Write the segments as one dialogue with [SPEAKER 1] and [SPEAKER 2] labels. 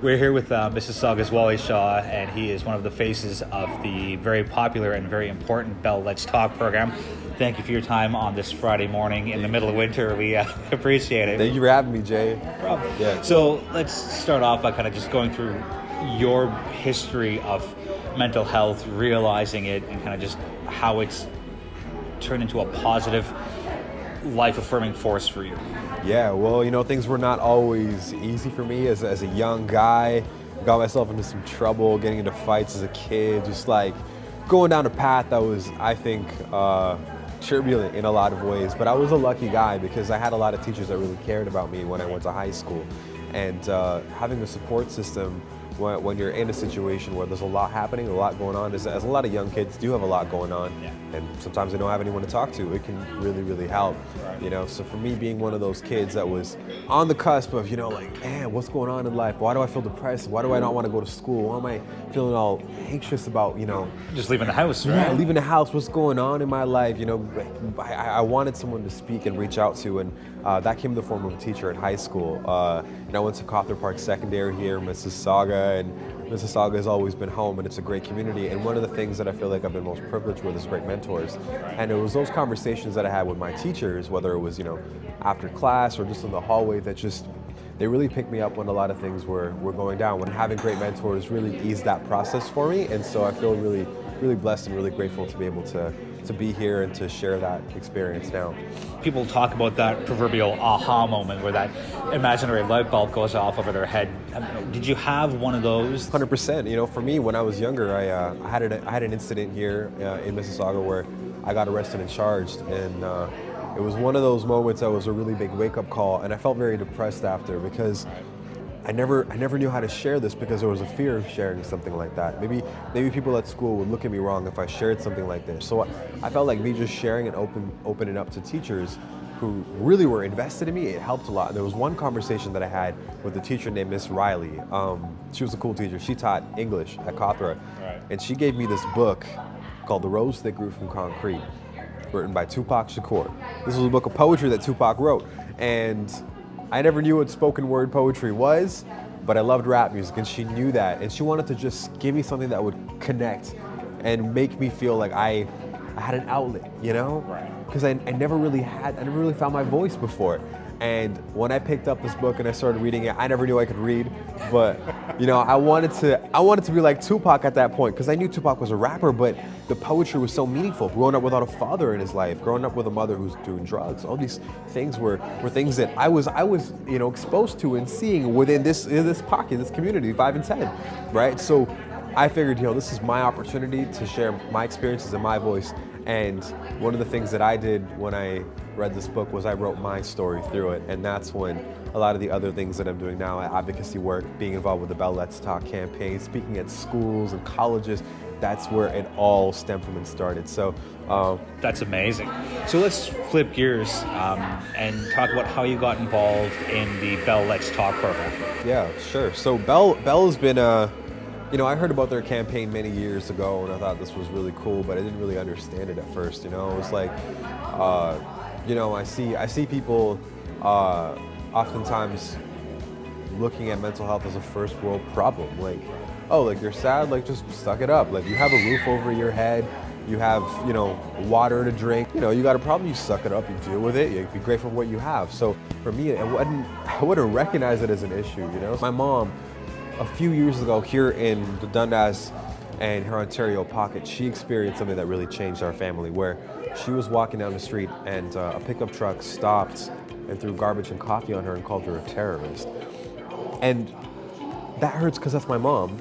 [SPEAKER 1] We're here with Mississauga's Wali Shah, and he is one of the faces of the very popular and very important Bell Let's Talk program. Thank you for your time on this Friday morning in the middle of winter. We appreciate it.
[SPEAKER 2] Thank you for having me, Jay.
[SPEAKER 1] No problem.
[SPEAKER 2] Yeah.
[SPEAKER 1] So let's start off by kind of just going through your history of mental health, realizing it, and kind of just how it's turned into a positive, life-affirming force for you.
[SPEAKER 2] Yeah, well, things were not always easy for me as a young guy. Got myself into some trouble, getting into fights as a kid, just like going down a path that was, I think, turbulent in a lot of ways. But I was a lucky guy because I had a lot of teachers that really cared about me when I went to high school. And having a support system when you're in a situation where there's a lot happening, a lot going on, as a lot of young kids do have a lot going on, and sometimes they don't have anyone to talk to, it can really, really help. Right. So for me, being one of those kids that was on the cusp of, man, what's going on in life? Why do I feel depressed? Why do I not want to go to school? Why am I feeling all anxious about,
[SPEAKER 1] Just leaving the house, right?
[SPEAKER 2] Yeah, leaving the house. What's going on in my life? I wanted someone to speak and reach out to, and that came in the form of a teacher at high school. And I went to Cawthron Park Secondary here in Mississauga, and Mississauga has always been home, and it's a great community. And one of the things that I feel like I've been most privileged with is great mentors. And it was those conversations that I had with my teachers, whether it was, after class or just in the hallway, that they really picked me up when a lot of things were going down. When having great mentors really eased that process for me. And so I feel really, really blessed and really grateful to be able to be here and to share that experience now.
[SPEAKER 1] People talk about that proverbial aha moment where that imaginary light bulb goes off over their head. Did you have one of those?
[SPEAKER 2] 100%. For me, when I was younger, I had an incident here in Mississauga where I got arrested and charged, and it was one of those moments that was a really big wake-up call, and I felt very depressed after because I never knew how to share this because there was a fear of sharing something like that. Maybe people at school would look at me wrong if I shared something like this. So I felt like me just sharing and opening up to teachers who really were invested in me, it helped a lot. There was one conversation that I had with a teacher named Miss Riley. She was a cool teacher. She taught English at Cawthron. Right. And she gave me this book called The Rose That Grew From Concrete, written by Tupac Shakur. This was a book of poetry that Tupac wrote. And I never knew what spoken word poetry was, but I loved rap music, and she knew that. And she wanted to just give me something that would connect and make me feel like I had an outlet,
[SPEAKER 1] Right.
[SPEAKER 2] Because I never really found my voice before. And when I picked up this book and I started reading it, I never knew I could read, but I wanted to be like Tupac at that point, because I knew Tupac was a rapper, but the poetry was so meaningful. Growing up without a father in his life, growing up with a mother who's doing drugs, all these things were things that I was exposed to and seeing within this pocket, this community, 5 and 10, right? So I figured, this is my opportunity to share my experiences and my voice. And one of the things that I did when I read this book was I wrote my story through it. And that's when a lot of the other things that I'm doing now, advocacy work, being involved with the Bell Let's Talk campaign, speaking at schools and colleges, that's where it all stemmed from and started. So
[SPEAKER 1] that's amazing. So let's flip gears and talk about how you got involved in the Bell Let's Talk program.
[SPEAKER 2] Yeah, sure. So Bell's been I heard about their campaign many years ago, and I thought this was really cool, but I didn't really understand it at first. It was like, I see people oftentimes looking at mental health as a first world problem. Like, you're sad, just suck it up. Like, you have a roof over your head, you have, water to drink. You got a problem, you suck it up, you deal with it, you be grateful for what you have. So for me, I wouldn't recognize it as an issue. My mom, a few years ago here in the Dundas and her Ontario pocket, she experienced something that really changed our family, where she was walking down the street and a pickup truck stopped and threw garbage and coffee on her and called her a terrorist. And that hurts because that's my mom.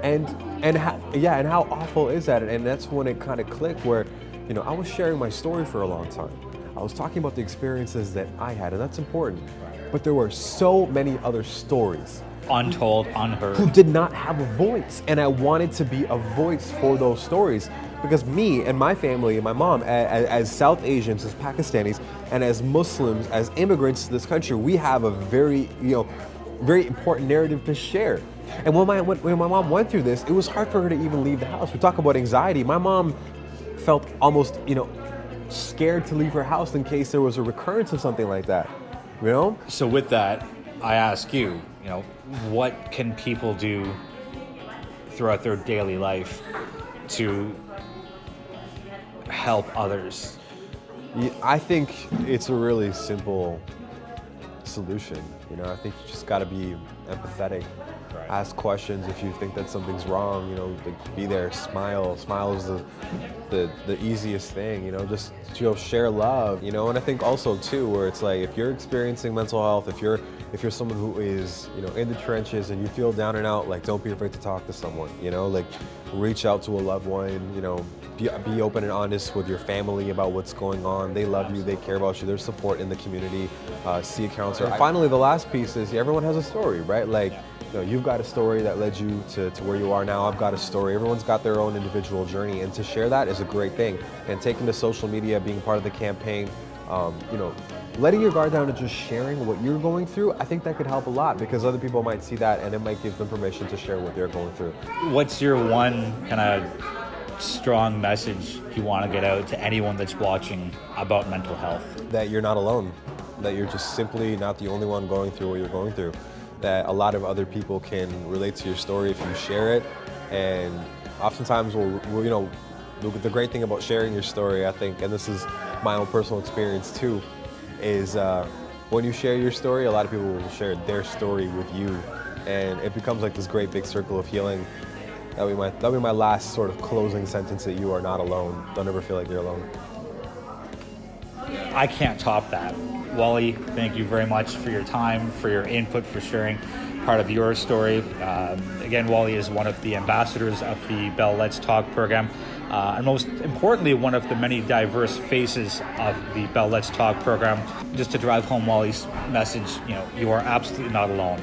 [SPEAKER 2] And how awful is that? And that's when it kind of clicked, where I was sharing my story for a long time. I was talking about the experiences that I had, and that's important. But there were so many other stories
[SPEAKER 1] untold, unheard,
[SPEAKER 2] who did not have a voice, and I wanted to be a voice for those stories, because me and my family and my mom, as South Asians, as Pakistanis, and as Muslims, as immigrants to this country, we have a very important narrative to share. And when my mom went through this, it was hard for her to even leave the house. We talk about anxiety. My mom felt almost scared to leave her house in case there was a recurrence of something like that.
[SPEAKER 1] So with that, I ask you, what can people do throughout their daily life to help others?
[SPEAKER 2] Yeah, I think it's a really simple solution. I think you just got to be empathetic.
[SPEAKER 1] Right.
[SPEAKER 2] Ask questions if you think that something's wrong. Like, be there. Smile. Smile is the easiest thing. Just share love. And I think also too, where it's like, if you're experiencing mental health, if you're someone who is in the trenches and you feel down and out, like, don't be afraid to talk to someone. Like, reach out to a loved one. Be open and honest with your family about what's going on. They love you. They care about you. There's support in the community. See a counselor. And finally, the last piece is everyone has a story, right? Like, you've got a story that led you to where you are now. I've got a story. Everyone's got their own individual journey, and to share that is a great thing. And taking to social media, being part of the campaign, letting your guard down and just sharing what you're going through, I think that could help a lot, because other people might see that and it might give them permission to share what they're going through.
[SPEAKER 1] What's your one kind of strong message you want to get out to anyone that's watching about mental health?
[SPEAKER 2] That you're not alone, that you're just simply not the only one going through what you're going through, that a lot of other people can relate to your story if you share it. And oftentimes the great thing about sharing your story, I think, and this is my own personal experience too, is when you share your story, a lot of people will share their story with you, and it becomes like this great big circle of healing. That'll be my last sort of closing sentence, that you are not alone. Don't ever feel like you're alone.
[SPEAKER 1] I can't top that. Wali, thank you very much for your time, for your input, for sharing part of your story. Again, Wali is one of the ambassadors of the Bell Let's Talk program, and most importantly, one of the many diverse faces of the Bell Let's Talk program. Just to drive home Wali's message, you are absolutely not alone.